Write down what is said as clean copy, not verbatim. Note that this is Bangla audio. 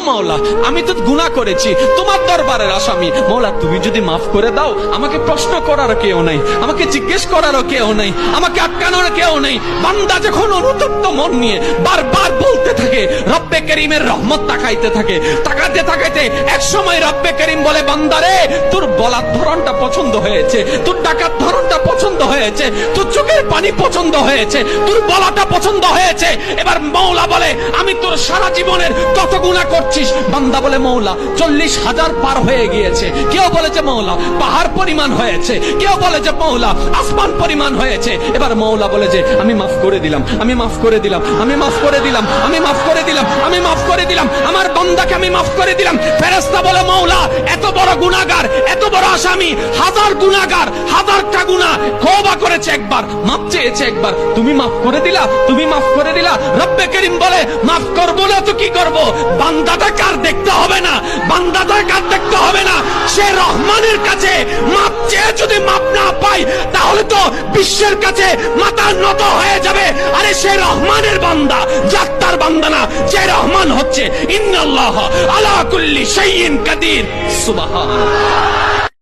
মাওলা আমি তো গুনাহ করেছি, তোমার দরবারের আসামি। মাওলা তুমি যদি মাফ করে দাও, আমাকে প্রশ্ন করার কেউ নাই, আমাকে জিজ্ঞেস করারও কেউ নাই, আমাকে আটকানোর কেউ নেই। বান্দা যখন অনুতপ্ত মন নিয়ে বারবার বলতে থাকে, রব্বে করিমের রহমত তাকাইতে থাকে, তাকাতে তাকাইতে এক সময় রব্বে করিম বলে, বান্দারে তোর বলার ধরনটা পছন্দ হয়েছে, তোর ডাকার ধরনটা পছন্দ হয়েছে, তোর চোখের পানি পছন্দ হয়েছে, তোর বলাটা পছন্দ হয়েছে। এবার মাওলা বলে, আমি তোর সারা জীবনের কত গুনাহ করছিস? বান্দা বলে, মাওলা 40,000 পার হয়ে গিয়েছে। কেউ বলে যে মাওলা পাহাড় পরিমাণ হয়েছে, কেউ বলে যে মাওলা আসমান পরিমাণ হয়েছে। এবার মাওলা বলে যে আমি মাফ করে দিলাম, আমি মাফ করে দিলাম, আমি মাফ করে দিলাম, আমি মাফ করে দিলাম, আমি মাফ করে দিলাম, আমার বান্দাকে আমি মাফ করে দিলাম। ফেরেশতা বলে, মাওলা এত বড় গুনাহগার, এত বড় আসামি, হাজার গুনাহগার, হাজারটা গুনাহ তওবা করেছে একবার, মাফ চেয়েছে একবার, তুমি মাফ করে দিলা, তুমি মাফ করে দিলা। রব্বে করিম বলে, মাফ করব না তো কি করব? বান্দাটা কার দেখতে হবে না, বান্দাটা কার দেখতে হবে না, সে রহমানের কাছে মাফ চেয়ে যদি মাফ না পায়, তাহলে তো বিশ্বের কাছে মাথা নত হয়ে যাবে। আরে সে রহমানের বান্দা, জাত্তার বান্দা না, যে রহমান হচ্ছে ইন্নাল্লাহ আলা কুল্লি শাইইন কাদির। সুবহানাল্লাহ।